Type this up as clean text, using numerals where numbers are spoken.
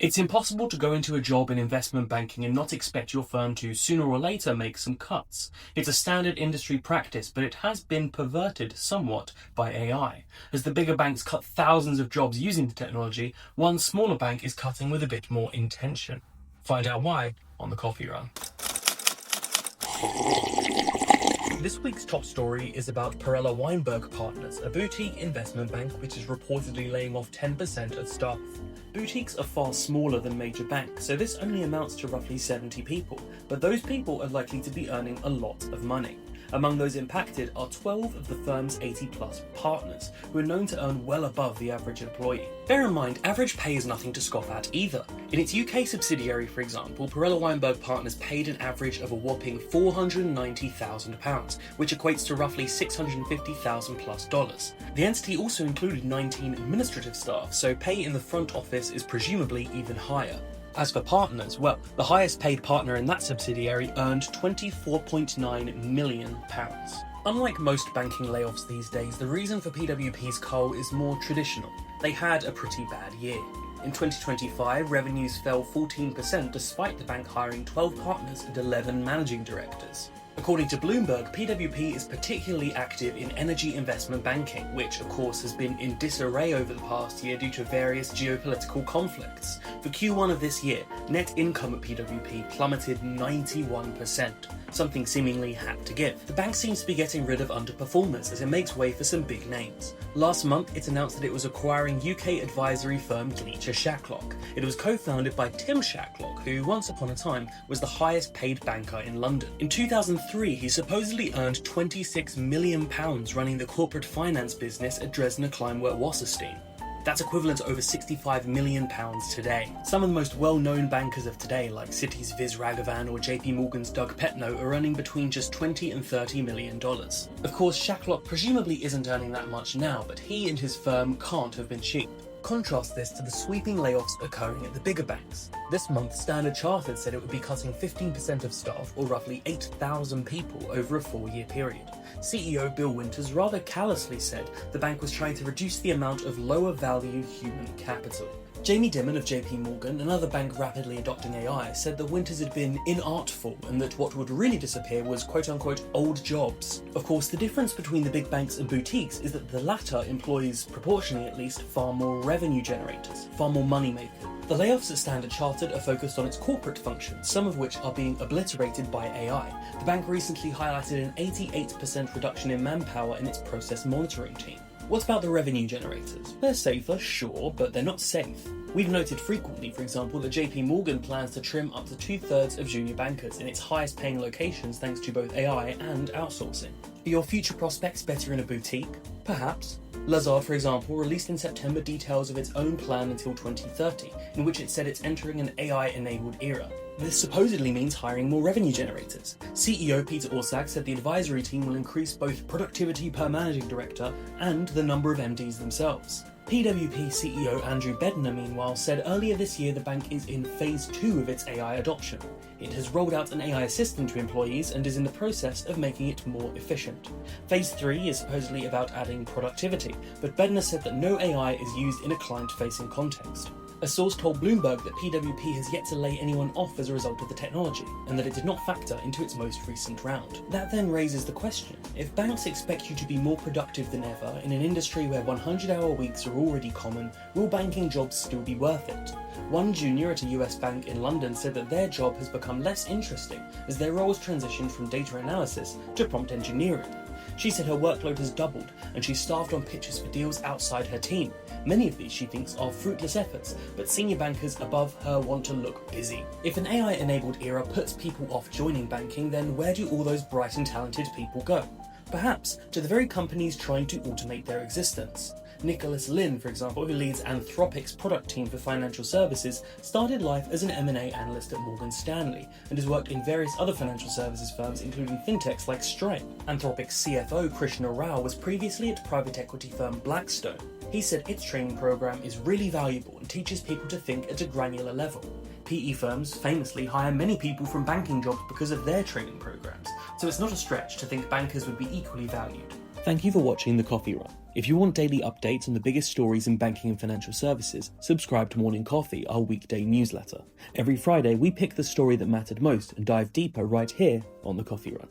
It's impossible to go into a job in investment banking and not expect your firm to sooner or later make some cuts. It's a standard industry practice, but it has been perverted somewhat by AI. As the bigger banks cut thousands of jobs using the technology, one smaller bank is cutting with a bit more intention. Find out why on the Coffee Run. This week's top story is about Perella Weinberg Partners, a boutique investment bank which is reportedly laying off 10% of staff. Boutiques are far smaller than major banks, so this only amounts to roughly 70 people, but those people are likely to be earning a lot of money. Among those impacted are 12 of the firm's 80-plus partners, who are known to earn well above the average employee. Bear in mind, average pay is nothing to scoff at either. In its UK subsidiary, for example, Perella Weinberg Partners paid an average of a whopping £490,000, which equates to roughly $650,000 plus dollars. The entity also included 19 administrative staff, so pay in the front office is presumably even higher. As for partners, well, the highest paid partner in that subsidiary earned £24.9 million. Unlike most banking layoffs these days, the reason for PWP's cull is more traditional. They had a pretty bad year. In 2025, revenues fell 14% despite the bank hiring 12 partners and 11 managing directors. According to Bloomberg, PWP is particularly active in energy investment banking, which of course has been in disarray over the past year due to various geopolitical conflicts. For Q1 of this year, net income at PWP plummeted 91%, something seemingly had to give. The bank seems to be getting rid of underperformers as it makes way for some big names. Last month, it announced that it was acquiring UK advisory firm Gleacher Shacklock. It was co-founded by Tim Shacklock, who once upon a time was the highest paid banker in London. In 2003, he supposedly earned £26 million running the corporate finance business at Dresdner Kleinwert Wasserstein. That's equivalent to over £65 million today. Some of the most well-known bankers of today, like Citi's Viz Raghavan or JP Morgan's Doug Petno, are earning between just $20 and $30 million. Of course, Shacklock presumably isn't earning that much now, but he and his firm can't have been cheap. Contrast this to the sweeping layoffs occurring at the bigger banks. This month, Standard Chartered said it would be cutting 15% of staff, or roughly 8,000 people, over a 4-year period. CEO Bill Winters rather callously said the bank was trying to reduce the amount of lower-value human capital. Jamie Dimon of JP Morgan, another bank rapidly adopting AI, said that Winters had been inartful and that what would really disappear was quote-unquote old jobs. Of course, the difference between the big banks and boutiques is that the latter employs, proportionally at least, far more revenue generators, far more money makers. The layoffs at Standard Chartered are focused on its corporate functions, some of which are being obliterated by AI. The bank recently highlighted an 88% reduction in manpower in its process monitoring team. What about the revenue generators? They're safer, sure, but they're not safe. We've noted frequently, for example, that JP Morgan plans to trim up to 2/3 of junior bankers in its highest paying locations thanks to both AI and outsourcing. Are your future prospects better in a boutique? Perhaps. Lazard, for example, released in September details of its own plan until 2030, in which it said it's entering an AI-enabled era. This supposedly means hiring more revenue generators. CEO Peter Orszag said the advisory team will increase both productivity per managing director and the number of MDs themselves. PWP CEO Andrew Bednar, meanwhile, said earlier this year the bank is in phase 2 of its AI adoption. It has rolled out an AI assistant to employees and is in the process of making it more efficient. Phase 3 is supposedly about adding productivity, but Bednar said that no AI is used in a client-facing context. A source told Bloomberg that PWP has yet to lay anyone off as a result of the technology, and that it did not factor into its most recent round. That then raises the question, if banks expect you to be more productive than ever in an industry where 100-hour weeks are already common, will banking jobs still be worth it? One junior at a US bank in London said that their job has become less interesting as their roles transitioned from data analysis to prompt engineering. She said her workload has doubled and she's staffed on pitches for deals outside her team. Many of these, she thinks, are fruitless efforts, but senior bankers above her want to look busy. If an AI-enabled era puts people off joining banking, then where do all those bright and talented people go? Perhaps to the very companies trying to automate their existence. Nicholas Lin, for example, who leads Anthropic's product team for financial services, started life as an M&A analyst at Morgan Stanley and has worked in various other financial services firms, including fintechs like Stripe. Anthropic's CFO, Krishna Rao, was previously at private equity firm Blackstone. He said its training program is really valuable and teaches people to think at a granular level. PE firms famously hire many people from banking jobs because of their training programs, so it's not a stretch to think bankers would be equally valued. Thank you for watching The Coffee Run. If you want daily updates on the biggest stories in banking and financial services, subscribe to Morning Coffee, our weekday newsletter. Every Friday, we pick the story that mattered most and dive deeper right here on The Coffee Run.